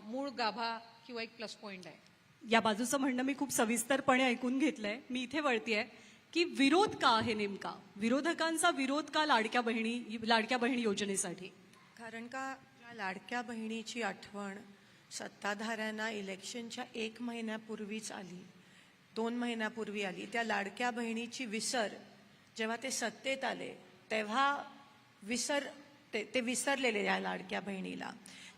मूळ गाभा किंवा एक प्लस पॉइंट आहे. या बाजूचं म्हणणं मी खूप सविस्तरपणे ऐकून घेतलंय. मी इथे वळतीये की विरोध का आहे नेमका, विरोधकांचा विरोध का लाडक्या बहिणी योजनेसाठी? कारण का या लाडक्या बहिणीची आठवण सत्ताधाऱ्यांना इलेक्शनच्या 1 महिन्यापूर्वीच आली, 2 महिन्यापूर्वी आली. त्या लाडक्या बहिणीची विसर जेव्हा ते सत्तेत आले तेव्हा ते विसरलेले या लाडक्या बहिणीला.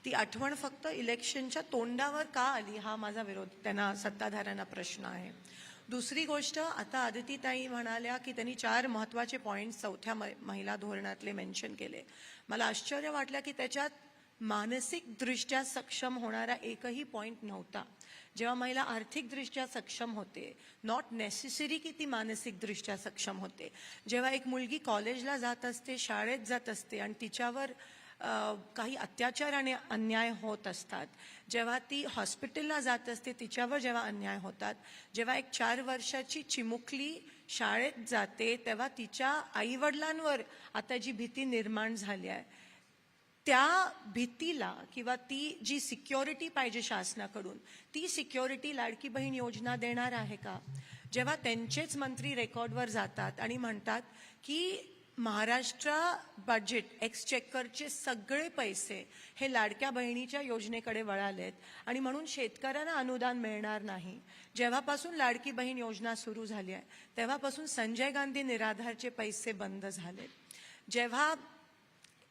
ती आठवण फक्त इलेक्शनच्या तोंडावर का आली हा माझा विरोध त्यांना सत्ताधाऱ्यांना प्रश्न आहे. दुसरी गोष्ट, आता आदितीताई म्हणाल्या की त्यांनी 4 महत्त्वाचे पॉईंट्स 4थ्या महिला धोरणातले मेन्शन केले. मला आश्चर्य वाटलं की त्याच्यात मानसिकदृष्ट्या सक्षम होणारा एकही पॉईंट नव्हता. जेव्हा महिला आर्थिकदृष्ट्या सक्षम होते, नॉट नेसेसरी की ती मानसिकदृष्ट्या सक्षम होते. जेव्हा एक मुलगी कॉलेजला जात असते, शाळेत जात असते आणि तिच्यावर काही अत्याचार आणि अन्याय होत असतात, जेव्हा ती हॉस्पिटलला जात असते तिच्यावर जेव्हा अन्याय होतात, जेव्हा एक 4 वर्षाची चिमुकली शाळेत जाते तेव्हा तिच्या आईवडिलांवर आता जी भीती निर्माण झाली आहे, त्या भीतीला किंवा ती जी सिक्युरिटी पाहिजे शासनाकडून, ती सिक्युरिटी लाडकी बहीण योजना देणार आहे का? जेव्हा त्यांचेच मंत्री रेकॉर्डवर जातात आणि म्हणतात की महाराष्ट्र बजेट एक्सचेकरचे सगळे पैसे हे लाडक्या बहिणीच्या योजनेकडे वळालेत आणि म्हणून शेतकऱ्यांना अनुदान मिळणार नाही. जेव्हापासून लाडकी बहीण योजना सुरू झाली आहे तेव्हापासून संजय गांधी निराधारचे पैसे बंद झाले. जेव्हा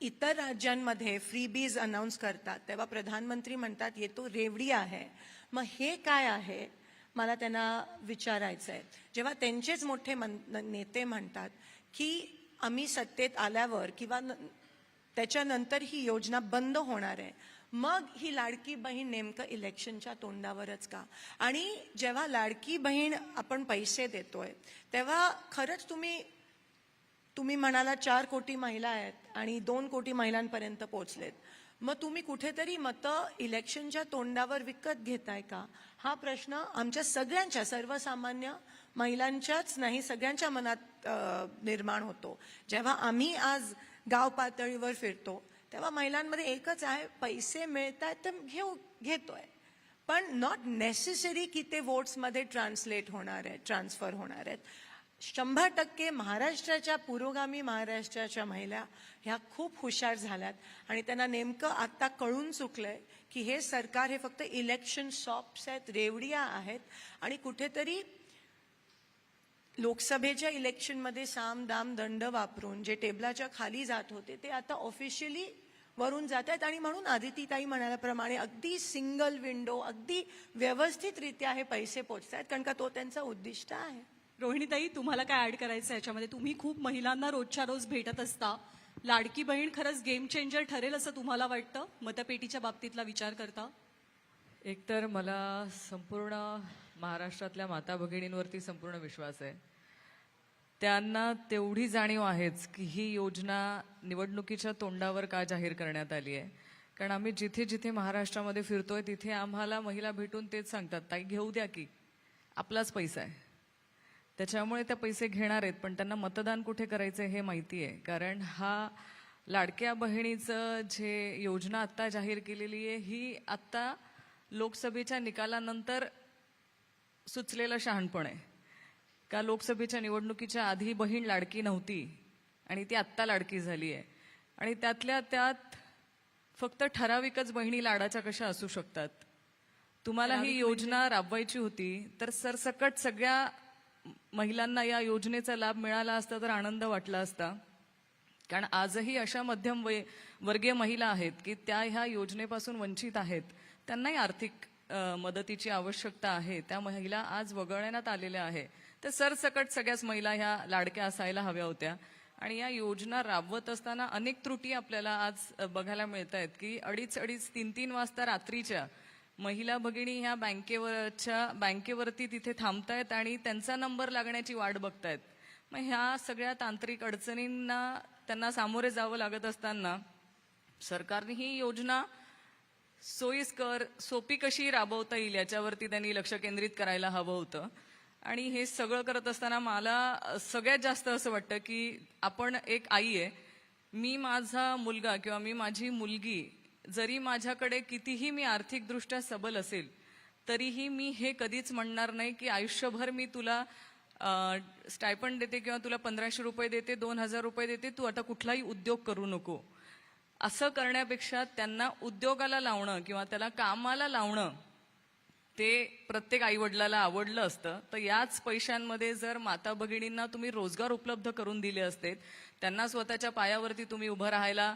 इतर राज्यांमध्ये फ्रीबीज अनाऊन्स करतात तेव्हा प्रधानमंत्री म्हणतात ये तो रेवडिया आहे. मग हे काय आहे मला त्यांना विचारायचं आहे. जेव्हा त्यांचेच मोठे नेते म्हणतात की आम्ही सत्तेत आल्यावर किंवा त्याच्यानंतर ही योजना बंद होणार आहे, मग ही लाडकी बहीण नेमकं इलेक्शनच्या तोंडावरच का? आणि जेव्हा लाडकी बहीण आपण पैसे देतोय तेव्हा खरंच तुम्ही म्हणाला 4 कोटी महिला आहेत आणि 2 कोटी महिलांपर्यंत पोहोचलेत, मग तुम्ही कुठेतरी मतं इलेक्शनच्या तोंडावर विकत घेताय का? हा प्रश्न आमच्या सगळ्यांच्या, सर्वसामान्य महिलांच्याच नाही सगळ्यांच्या मनात निर्माण होतो. जेव्हा आम्ही आज गाव पातळीवर फिरतो तेव्हा महिलांमध्ये एकच आहे, पैसे मिळत आहेत तर घेतोय, पण नॉट नेसेसरी की ते वोट्समध्ये ट्रान्सलेट होणार आहेत, ट्रान्सफर होणार आहेत. 100% महाराष्ट्राच्या, पुरोगामी महाराष्ट्राच्या महिला ह्या खूप हुशार झाल्यात आणि त्यांना नेमकं आता कळून चुकलंय की हे सरकार हे फक्त इलेक्शन शॉप्स आहेत, रेवडिया आहेत आणि कुठेतरी लोकसभेच्या इलेक्शनमध्ये साम दाम दंड वापरून जे टेबलाच्या खाली जात होते ते आता ऑफिशियली वरून जात आहेत. आणि म्हणून आदितीताई म्हणाल्याप्रमाणे अगदी सिंगल विंडो, अगदी व्यवस्थितरित्या हे पैसे पोचत आहेत, कारण का तो त्यांचा उद्दिष्ट आहे. रोहिणीताई, तुम्हाला काय ऍड करायचं याच्यामध्ये? तुम्ही खूप महिलांना रोजच्या रोज भेटत असता. लाडकी बहीण खरंच गेम चेंजर ठरेल असं तुम्हाला वाटतं मतपेटीच्या बाबतीतला विचार करता? एकतर मला संपूर्ण महाराष्ट्रातल्या माता भगिनींवरती संपूर्ण विश्वास आहे. त्यांना तेवढी जाणीव आहेच की ही योजना निवडणुकीच्या तोंडावर का जाहीर करण्यात आली आहे. कारण आम्ही जिथे जिथे महाराष्ट्रामध्ये फिरतोय तिथे आम्हाला महिला भेटून तेच सांगतात, ताई घेऊ द्या की, आपलाच पैसा आहे. त्याच्यामुळे त्या पैसे घेणार आहेत, पण त्यांना मतदान कुठे करायचं हे माहिती आहे. कारण हा लाडक्या बहिणीचं जे योजना आत्ता जाहीर केलेली आहे ही आत्ता लोकसभेच्या निकालानंतर सुचलेलं शहाणपण आहे. का लोकसभेच्या निवडणुकीच्या आधी बहीण लाडकी नव्हती आणि ती आत्ता लाडकी झाली आहे. आणि त्यातल्या त्यात फक्त ठराविकच बहिणी लाडाच्या कशा असू शकतात? तुम्हाला ही योजना राबवायची होती तर सरसकट सगळ्या महिलांना या योजनेचा लाभ मिळाला असता तर आनंद वाटला असता. कारण आजही अशा मध्यम वर्गीय महिला आहेत की त्या ह्या योजनेपासून वंचित आहेत, त्यांनाही आर्थिक मदतीची आवश्यकता आहे. त्या महिला आज वगळण्यात आलेल्या आहे. तर सरसकट सगळ्याच महिला ह्या लाडक्या असायला हव्या होत्या. आणि या योजना राबवत असताना अनेक त्रुटी आपल्याला आज बघायला मिळत आहेत की 2:30 3 वाजता रात्रीच्या महिला भगिनी ह्या बँकेवरती तिथे थांबतायत आणि त्यांचा नंबर लागण्याची वाट बघतायत. मग ह्या सगळ्या तांत्रिक अडचणींना त्यांना सामोरे जावं लागत असताना सरकारने ही योजना सोयीस्कर, सोपी कशी राबवता येईल याच्यावरती त्यांनी लक्ष केंद्रित करायला हवं होतं. आणि हे सगळं करत असताना मला सगळ्यात जास्त असं वाटतं की आपण एक आई आहे, मी माझा मुलगा किंवा मी माझी मुलगी जरी माझ्याकडे कितीही मी आर्थिकदृष्ट्या सबल असेल तरीही मी हे कधीच म्हणणार नाही की आयुष्यभर मी तुला स्टायपंड देते किंवा तुला 1500 रुपये देते, 2000 रुपये देते, तू आता कुठलाही उद्योग करू नको. असं करण्यापेक्षा त्यांना उद्योगाला लावणं किंवा त्याला कामाला लावणं ते प्रत्येक आईवडिलाला आवडलं असतं. तर याच पैशांमध्ये जर माता भगिनींना तुम्ही रोजगार उपलब्ध करून दिले असते, त्यांना स्वतःच्या पायावरती तुम्ही उभं राहायला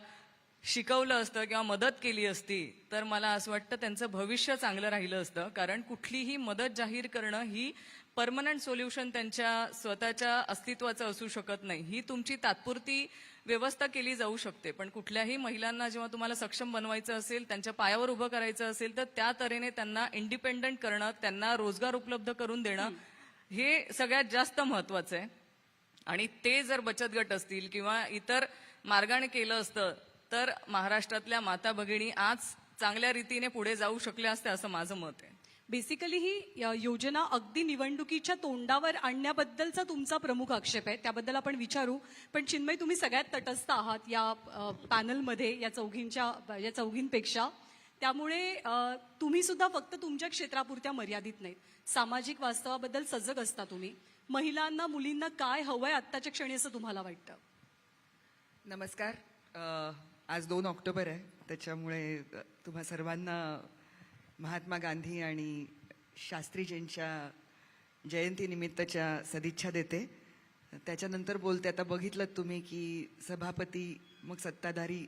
शिकवलं असतं किंवा मदत केली असती, तर मला असं वाटतं त्यांचं भविष्य चांगलं राहिलं असतं. कारण कुठलीही मदत जाहीर करणं ही परमनंट सोल्युशन त्यांच्या स्वतःच्या अस्तित्वाचं असू शकत नाही. ही तुमची तात्पुरती व्यवस्था केली जाऊ शकते, पण कुठल्याही महिलांना जेव्हा तुम्हाला सक्षम बनवायचं असेल, त्यांच्या पायावर उभं करायचं असेल, तर त्या तऱ्हेने त्यांना इंडिपेंडंट करणं, त्यांना रोजगार उपलब्ध करून देणं हे सगळ्यात जास्त महत्वाचं आहे. आणि ते जर बचत गट असतील किंवा इतर मार्गाने केलं असतं तर महाराष्ट्रातल्या माता भगिनी आज चांगल्या रीतीने पुढे जाऊ शकल्या असत्या असं माझं मत आहे. बेसिकली ही योजना अगदी निवडणुकीच्या तोंडावर आणण्याबद्दलचा तुमचा प्रमुख आक्षेप आहे, त्याबद्दल आपण विचारू. पण चिन्मय, तुम्ही सगळ्यात तटस्थ आहात या पॅनलमध्ये, या चौघींपेक्षा. त्यामुळे तुम्ही सुद्धा फक्त तुमच्या क्षेत्रापुरत्या मर्यादित नाहीत, सामाजिक वास्तवाबद्दल सजग असता तुम्ही. महिलांना, मुलींना काय हवंय आत्ताच्या क्षणी असं तुम्हाला वाटतं? नमस्कार. आज 2 ऑक्टोबर आहे, त्याच्यामुळे तुम्हा सर्वांना महात्मा गांधी आणि शास्त्रीजींच्या जयंतीनिमित्तच्या सदिच्छा देते. त्याच्यानंतर बोलते. आता बघितलं तुम्ही की सभापती, मग सत्ताधारी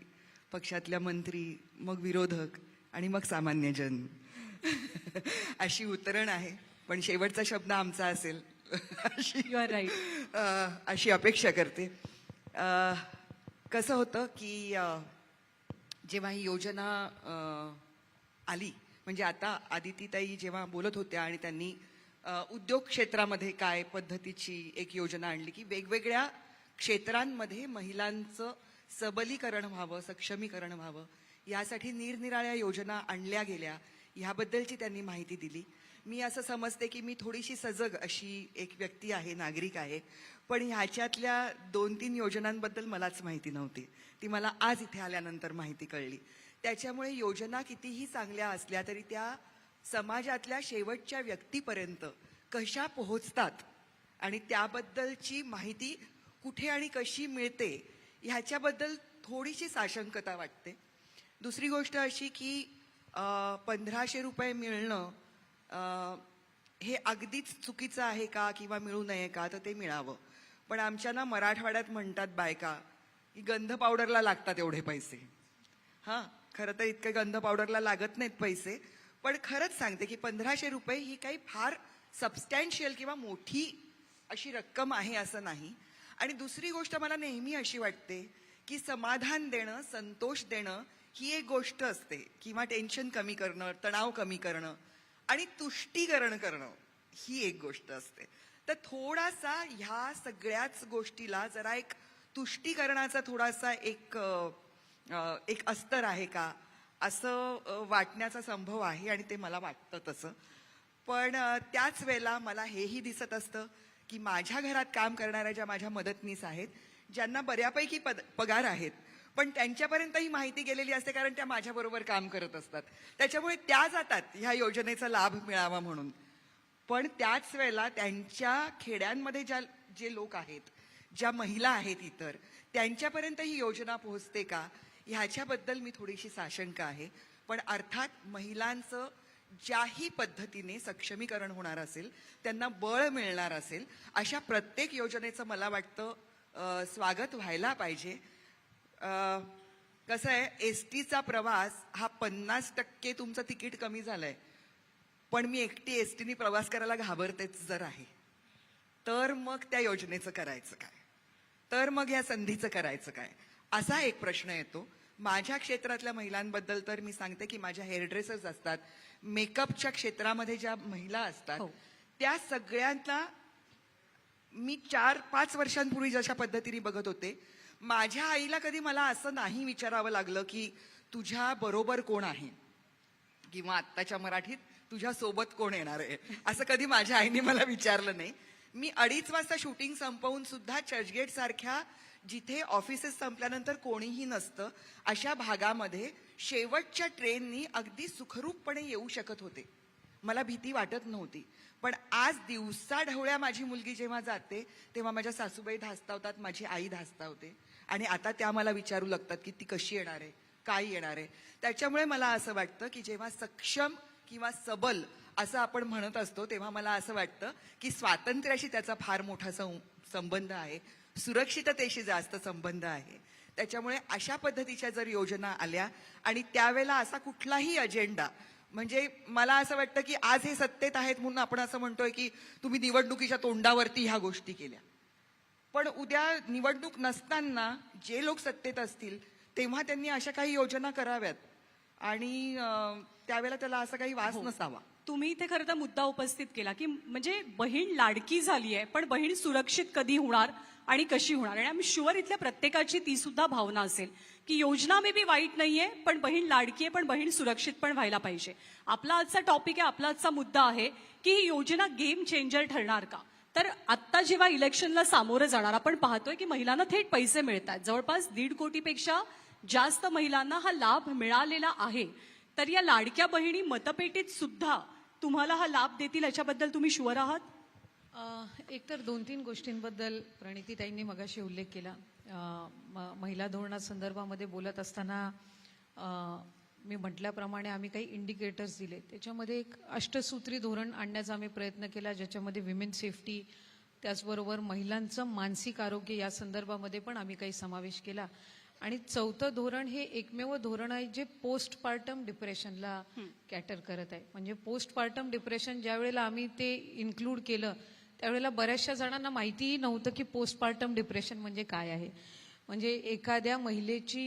पक्षातल्या मंत्री, मग विरोधक आणि मग सामान्य जन अशी उतरण आहे. पण शेवटचा शब्द आमचा असेल यू आर राईट. अशी अपेक्षा करते. कसं होतं की जेव्हा ही योजना आली, म्हणजे आता आदितीताई जेव्हा बोलत होत्या आणि त्यांनी उद्योग क्षेत्रामध्ये काय पद्धतीची एक योजना आणली की वेगवेगळ्या क्षेत्रांमध्ये महिलांचं सबलीकरण व्हावं, सक्षमीकरण व्हावं, यासाठी निरनिराळ्या योजना आणल्या गेल्या, ह्याबद्दलची त्यांनी माहिती दिली. मी असं समजते की मी थोडीशी सजग अशी एक व्यक्ती आहे, नागरिक आहे, पण ह्याच्यातल्या 2-3 योजनांबद्दल मलाच माहिती नव्हती. ती मला आज इथे आल्यानंतर माहिती कळली. त्याच्यामुळे योजना कितीही चांगल्या असल्या तरी त्या समाजातल्या शेवटच्या व्यक्तीपर्यंत कशा पोहोचतात आणि त्याबद्दलची माहिती कुठे आणि कशी मिळते ह्याच्याबद्दल थोडीशी साशंकता वाटते. दुसरी गोष्ट अशी की 1500 रुपये मिळणं हे अगदीच चुकीचं आहे का किंवा मिळू नये का, तर ते मिळावं. पण आमच्या ना मराठवाड्यात म्हणतात बायका की गंध पावडरला लागतात एवढे पैसे. हां, खरं तर इतके गंध पावडरला लागत नाहीत पैसे, पण खरंच सांगते की 1500 रुपये ही काही फार सबस्टॅन्शियल किंवा मोठी अशी रक्कम आहे असं नाही. आणि दुसरी गोष्ट मला नेहमी अशी वाटते की समाधान देणं, संतोष देणं ही एक गोष्ट असते, किंवा टेन्शन कमी करणं, तणाव कमी करणं आणि तुष्टीकरण करणं ही एक गोष्ट असते. तर थोडासा ह्या सगळ्याच गोष्टीला जरा एक तुष्टीकरणाचा थोडासा एक अस्तर आहे का असं वाटण्याचा संभव आहे आणि ते मला वाटतं तसं. पण त्याच वेळेला मला हेही दिसत असतं की माझ्या घरात काम करणाऱ्या ज्या माझ्या मदतनीस आहेत, ज्यांना बऱ्यापैकी पगार आहेत, पण त्यांच्यापर्यंत ही माहिती गेलेली असते कारण त्या माझ्याबरोबर काम करत असतात. त्याच्यामुळे त्या जातात ह्या योजनेचा लाभ मिळावा म्हणून. पण त्याच वेळेला त्यांच्या खेड्यांमध्ये जे लोक आहेत, ज्या महिला आहेत इतर, त्यांच्यापर्यंत ही योजना पोहोचते का ह्याच्याबद्दल मी थोडीशी साशंका आहे. पण अर्थात महिलांचं ज्याही पद्धतीने सक्षमीकरण होणार असेल, त्यांना बळ मिळणार असेल, अशा प्रत्येक योजनेचं मला वाटतं स्वागत व्हायला पाहिजे. कसं आहे, एसटीचा प्रवास हा 50% तुमचं तिकीट कमी झालंय, पण मी एकटी एसटीने प्रवास करायला घाबरतेच जर आहे, तर मग त्या योजनेचं करायचं काय, तर मग या संधीचं करायचं काय, असा एक प्रश्न येतो. माझ्या क्षेत्रातल्या महिलांबद्दल तर मी सांगते की माझ्या हेअरड्रेसर्स असतात, मेकअपच्या क्षेत्रामध्ये ज्या महिला असतात, त्या सगळ्यांना मी 4-5 वर्षांपूर्वी जशा पद्धतीने बघत होते, माझ्या आईला कधी मला असं नाही विचारावं लागलं की तुझ्या बरोबर कोण आहे, किंवा आत्ताच्या मराठीत तुझ्या सोबत कोण येणार आहे, असं कधी माझ्या आईने मला विचारलं नाही. मी 2:30 वाजता शूटिंग संपवून सुद्धा चर्चगेट सारख्या जिथे ऑफिसेस संपल्यानंतर कोणीही नसतं अशा भागामध्ये शेवटच्या ट्रेननी अगदी सुखरूपपणे येऊ शकत होते. मला भीती वाटत नव्हती. पण आज दिवसा ढवळ्या माझी मुलगी जेव्हा जाते तेव्हा माझ्या सासूबाई धास्तावतात, माझी आई धास्तावते आणि आता त्या मला विचारू लागतात की ती कशी येणार आहे, काय येणार आहे. त्याच्यामुळे मला असं वाटतं की जेव्हा सक्षम किंवा सबल असं आपण म्हणत असतो तेव्हा मला असं वाटतं की स्वातंत्र्याशी त्याचा फार मोठा संबंध आहे, सुरक्षिततेशी जास्त संबंध आहे. त्याच्यामुळे अशा पद्धतीच्या जर योजना आल्या आणि त्यावेळेला असा कुठलाही अजेंडा, म्हणजे मला असं वाटतं की आज हे सत्तेत आहेत म्हणून आपण असं म्हणतोय की तुम्ही निवडणुकीच्या तोंडावरती ह्या गोष्टी केल्या, पण उद्या निवडणूक नसताना जे लोक सत्तेत असतील तेव्हा त्यांनी अशा काही योजना कराव्यात आणि त्यावेळेला त्याला असा काही वास नसावा. तुम्ही इथे खरं तर मुद्दा उपस्थित केला की म्हणजे बहीण लाडकी झाली आहे, पण बहीण सुरक्षित कधी होणार आणि कशी होणार. आणि आय एम शुअर इथल्या प्रत्येकाची ती सुद्धा भावना असेल की योजना मे बी वाईट नाहीये, पण बहीण लाडकी आहे, पण बहीण सुरक्षित पण व्हायला पाहिजे. आपला आजचा टॉपिक आहे, आपला आजचा मुद्दा आहे की ही योजना गेम चेंजर ठरणार का. तर आत्ता जेव्हा इलेक्शनला सामोरं जाणार आपण पाहतोय की महिलांना थेट पैसे मिळतात. जवळपास 1.5 कोटीपेक्षा जास्त महिलांना हा लाभ मिळालेला आहे. तर या लाडक्या बहिणी मतपेटीत सुद्धा तुम्हाला हा लाभ देतील याच्याबद्दल तुम्ही शुअर आहात? एकतर 2-3 गोष्टींबद्दल प्रणितीताईंनी मगाशी उल्लेख केला. महिला धोरणासंदर्भामध्ये बोलत असताना मी म्हटल्याप्रमाणे आम्ही काही इंडिकेटर्स दिले. त्याच्यामध्ये एक अष्टसूत्री धोरण आणण्याचा आम्ही प्रयत्न केला, ज्याच्यामध्ये विमेन सेफ्टी, त्याचबरोबर महिलांचं मानसिक आरोग्य या संदर्भामध्ये पण आम्ही काही समावेश केला. आणि 4थं धोरण हे एकमेव धोरण आहे जे पोस्टपार्टम डिप्रेशनला कॅटर करत आहे. म्हणजे पोस्टपार्टम डिप्रेशन ज्या वेळेला आम्ही ते इन्क्लूड केलं त्यावेळेला बऱ्याचशा जणांना माहितीही नव्हतं की पोस्टपार्टम डिप्रेशन म्हणजे काय आहे. म्हणजे एखाद्या महिलेची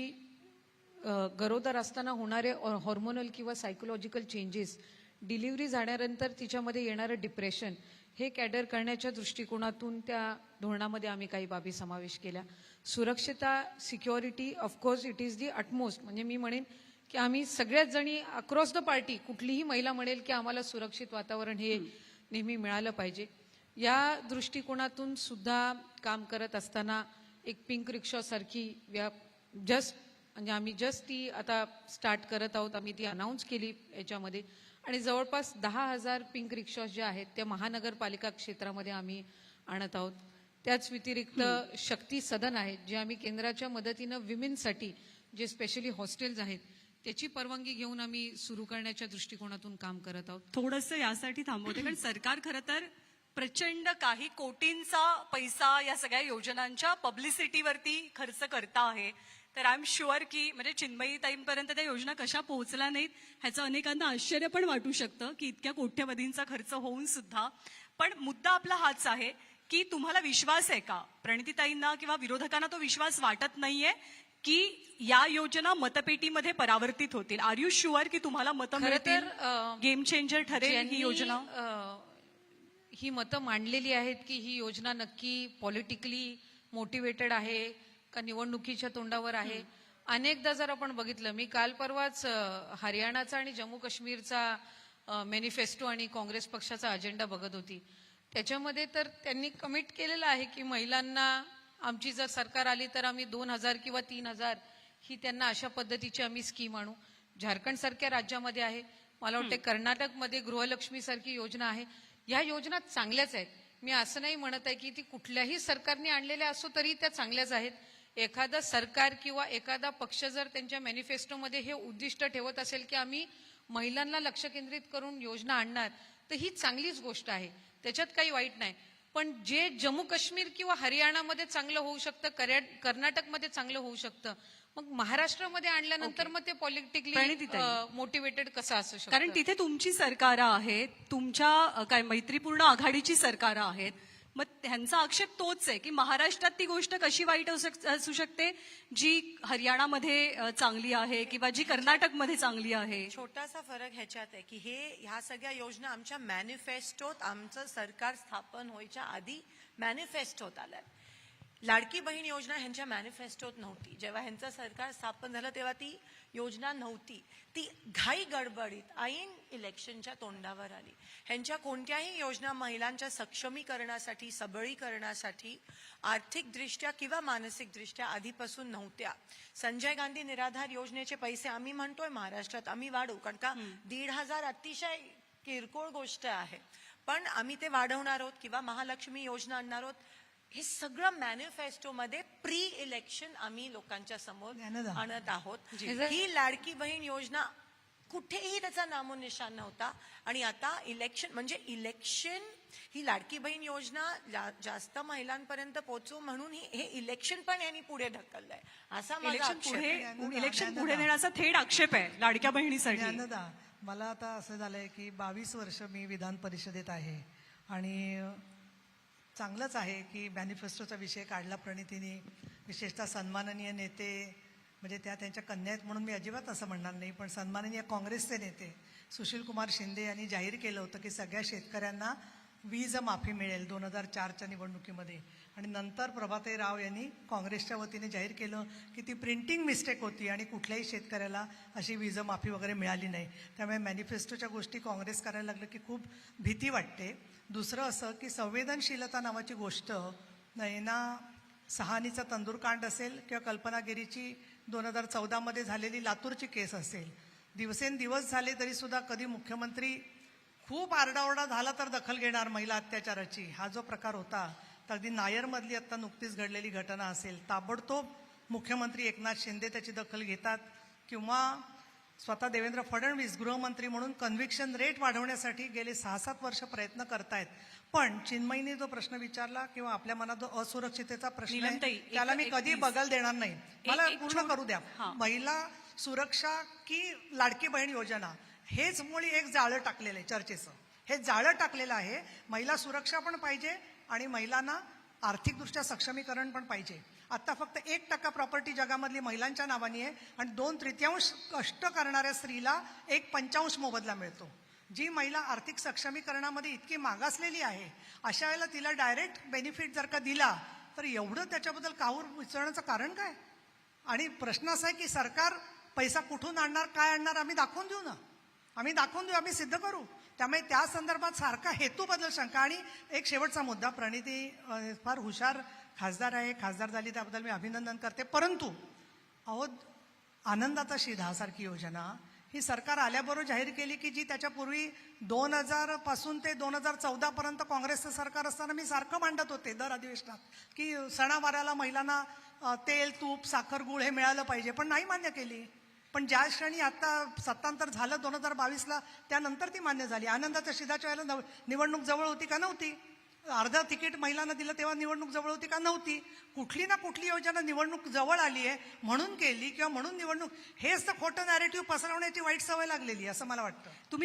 गरोदर असताना होणारे हॉर्मोनल किंवा सायकोलॉजिकल चेंजेस, डिलिव्हरी झाल्यानंतर तिच्यामध्ये येणारं डिप्रेशन, हे कॅडर करण्याच्या दृष्टिकोनातून त्या धोरणामध्ये आम्ही काही बाबी समावेश केल्या. सुरक्षितता, security, of course it is the utmost. म्हणजे मी म्हणेन की आम्ही सगळ्याच जणी अक्रॉस द पार्टी, कुठलीही महिला म्हणेल की आम्हाला सुरक्षित वातावरण हे नेहमी मिळालं पाहिजे. या दृष्टिकोनातून सुद्धा काम करत असताना एक पिंक रिक्षा सारखी आम्ही जस्ट ती आता स्टार्ट करत आहोत. आम्ही ती अनाऊन्स केली याच्यामध्ये. आणि जवळपास 10,000 पिंक रिक्षा ज्या आहेत त्या महानगरपालिका क्षेत्रामध्ये आम्ही आणत आहोत. त्याच व्यतिरिक्त शक्ती सदन आहेत जे आम्ही केंद्राच्या मदतीनं विमेनसाठी जे स्पेशली हॉस्टेल्स आहेत त्याची परवानगी घेऊन आम्ही सुरू करण्याच्या दृष्टिकोनातून काम करत आहोत. थोडंसं यासाठी थांबवते कारण सरकार खरं तर प्रचंड काही कोटींचा पैसा या सगळ्या योजनांच्या पब्लिसिटीवरती खर्च करता आहे. तर आय एम शुअर की म्हणजे चिन्मयीताईंपर्यंत त्या योजना कशा पोहोचल्या नाहीत ह्याचं अनेकांना आश्चर्य पण वाटू शकतं की इतक्या कोट्यवधींचा खर्च होऊन सुद्धा. पण मुद्दा आपला हाच आहे की तुम्हाला विश्वास आहे का, प्रणितीताईंना किंवा विरोधकांना तो विश्वास वाटत नाहीये की या योजना मतपेटीमध्ये परावर्तित होतील? आर यू शुअर की तुम्हाला मतं मिळतील, गेम चेंजर ठरेल ही योजना? ही मतं मांडलेली आहेत की ही योजना नक्की पॉलिटिकली मोटिवेटेड आहे का निवडणुकीच्या तोंडावर आहे. अनेकदा जर आपण बघितलं, मी काल परवाच हरियाणाचा आणि जम्मू काश्मीरचा मॅनिफेस्टो आणि काँग्रेस पक्षाचा अजेंडा बघत होती. त्याच्यामध्ये तर त्यांनी कमिट केलेलं आहे की महिलांना आमची जर सरकार आली तर आम्ही 2,000 किंवा 3,000 ही त्यांना अशा पद्धतीची आम्ही स्कीम आणू. झारखंड सारख्या राज्यामध्ये आहे, मला वाटतं कर्नाटकमध्ये गृहलक्ष्मी सारखी योजना आहे. या योजना चांगल्याच आहेत. मी असं नाही म्हणत आहे की ती कुठल्याही सरकारने आणलेल्या असो तरी त्या चांगल्याच आहेत. एखादं सरकार किंवा एखादा पक्ष जर त्यांच्या मॅनिफेस्टोमध्ये हे उद्दिष्ट ठेवत असेल की आम्ही महिलांना लक्ष केंद्रित करून योजना आणणार तर ही चांगलीच गोष्ट आहे, त्याच्यात काही वाईट नाही. पण जे जम्मू काश्मीर किंवा हरियाणामध्ये चांगलं होऊ शकतं, कर्नाटकमध्ये चांगलं होऊ शकतं, मग महाराष्ट्रामध्ये आणल्यानंतर मग ते पॉलिटिकली मोटिवेटेड कसं असू शकतं? कारण तिथे तुमची सरकारं आहेत, तुमच्या काय मैत्रीपूर्ण आघाडीची सरकारं आहेत. मग त्यांचा आक्षेप तोच आहे की महाराष्ट्रात ती गोष्ट कशी वाईट असू शकते जी हरियाणामध्ये चांगली आहे किंवा जी कर्नाटकमध्ये चांगली आहे. छोटासा फरक ह्याच्यात आहे की ह्या सगळ्या योजना आमच्या मॅनिफेस्टोत, आमचं सरकार स्थापन व्हायच्या आधी मॅनिफेस्टोत आल्यात. लाडकी बहीण योजना ह्यांच्या मॅनिफेस्टोत नव्हती. जेव्हा ह्यांचं सरकार स्थापन झालं तेव्हा ती योजना नव्हती. ती घाई गडबडीत ऐन इलेक्शनच्या तोंडावर आली. ह्यांच्या कोणत्याही योजना महिलांच्या सक्षमीकरणासाठी, सबळीकरणासाठी आर्थिकदृष्ट्या किंवा मानसिकदृष्ट्या आधीपासून नव्हत्या. संजय गांधी निराधार योजनेचे पैसे आम्ही म्हणतोय महाराष्ट्रात आम्ही वाढवू, कारण का 1,500 अतिशय किरकोळ गोष्ट आहे, पण आम्ही ते वाढवणार आहोत किंवा महालक्ष्मी योजना आणणार आहोत. हे सगळं मॅनिफेस्टोमध्ये प्री इलेक्शन आम्ही लोकांच्या समोर आणत आहोत. ही लाडकी बहीण योजना कुठेही त्याचा नामोनिशान नव्हता. आणि आता इलेक्शन म्हणजे इलेक्शन, ही लाडकी बहीण योजना जास्त महिलांपर्यंत पोहोचू म्हणून हे इलेक्शन पण यांनी पुढे ढकललंय असा माझा आक्षेप आहे. इलेक्शन पुढे नेण्याचा थेट आक्षेप आहे लाडक्या बहिणीसाठी. ज्ञानदा, मला आता असं झालंय की 22 वर्ष मी विधान परिषदेत आहे आणि चांगलंच आहे की मॅनिफेस्टोचा विषय काढला प्रणितीने. विशेषतः सन्माननीय नेते म्हणजे त्या त्यांच्या कन्या आहेत म्हणून मी अजिबात असं म्हणणार नाही, पण सन्माननीय काँग्रेसचे नेते सुशीलकुमार शिंदे यांनी जाहीर केलं होतं की सगळ्या शेतकऱ्यांना वीज माफी मिळेल 2004च्या निवडणुकीमध्ये. आणि नंतर प्रभाताई राव यांनी काँग्रेसच्या वतीने जाहीर केलं की ती प्रिंटिंग मिस्टेक होती आणि कुठल्याही शेतकऱ्याला अशी वीज माफी वगैरे मिळाली नाही. त्यामुळे मॅनिफेस्टोच्या गोष्टी काँग्रेस करायला लागलं की खूप भीती वाटते. दुसरं असं की संवेदनशीलता नावाची गोष्ट नैना सहानीचा तंदूरकांड असेल किंवा कल्पनागिरीची 2014मध्ये झालेली लातूरची केस असेल, दिवसेंदिवस झाले तरी सुद्धा कधी मुख्यमंत्री खूप आरडाओरडा झाला तर दखल घेणार महिला अत्याचाराची. हा जो प्रकार होता तर अगदी नायरमधली आत्ता नुकतीच घडलेली घटना असेल, ताबडतोब मुख्यमंत्री एकनाथ शिंदे त्याची दखल घेतात किंवा स्वतः देवेंद्र फडणवीस गृहमंत्री म्हणून कन्व्हिक्शन रेट वाढवण्यासाठी गेले 6-7 वर्ष प्रयत्न करतायत. पण चिन्मयीने जो प्रश्न विचारला किंवा आपल्या मनात जो असुरक्षिततेचा प्रश्न नीलमताई, आहे त्याला मी कधी बगल देणार नाही. मला पूर्ण करू द्या. महिला सुरक्षा की लाडकी बहीण योजना हेच मुळी एक जाळं टाकलेलं आहे चर्चेचं. हे जाळं टाकलेलं आहे. महिला सुरक्षा पण पाहिजे आणि महिलांना आर्थिकदृष्ट्या सक्षमीकरण पण पाहिजे. आता फक्त 1% प्रॉपर्टी जगामधली महिलांच्या नावाने आहे आणि 2/3 कष्ट करणाऱ्या स्त्रीला 1/5 मोबदला मिळतो. जी महिला आर्थिक सक्षमीकरणामध्ये इतकी मागासलेली आहे अशा वेळेला तिला डायरेक्ट बेनिफिट जर का दिला तर एवढं त्याच्याबद्दल काहूर विचारण्याचं कारण काय? आणि प्रश्न असा आहे की सरकार पैसा कुठून आणणार, काय आणणार, आम्ही दाखवून देऊ ना, आम्ही दाखवून देऊ, आम्ही सिद्ध करू. त्यामुळे त्या संदर्भात सारखा हेतूबद्दल शंका. आणि एक शेवटचा मुद्दा, प्रणिती फार हुशार खासदार आहे, खासदार झाली त्याबद्दल मी अभिनंदन करते. परंतु अहो आनंदाचा शिधा सारखी योजना ही सरकार आल्याबरोबर जाहीर केली की जी त्याच्यापूर्वी 2000 पासून ते 2014 पर्यंत काँग्रेसचं सरकार असताना मी सारखं मांडत होते दर अधिवेशनात की सणावाराला महिलांना तेल, तूप, साखर, गुळ हे मिळालं पाहिजे, पण नाही मान्य केली. पण ज्या क्षणी आता सत्तांतर झालं 2022ला त्यानंतर ती मान्य झाली. आनंदाच्या शिधाच्या वेळेला निवडणूक जवळ होती का नव्हती? अर्ध तिकीट महिलांना दिलं तेव्हा निवडणूक जवळ होती का नव्हती? कुठली ना कुठली योजना निवडणूक जवळ आली आहे म्हणून केली किंवा म्हणून निवडणूक, हेच तर खोटं नॅरेटिव्ह पसरवण्याची वाईट सवय लागलेली असं मला वाटतं. तुम्ही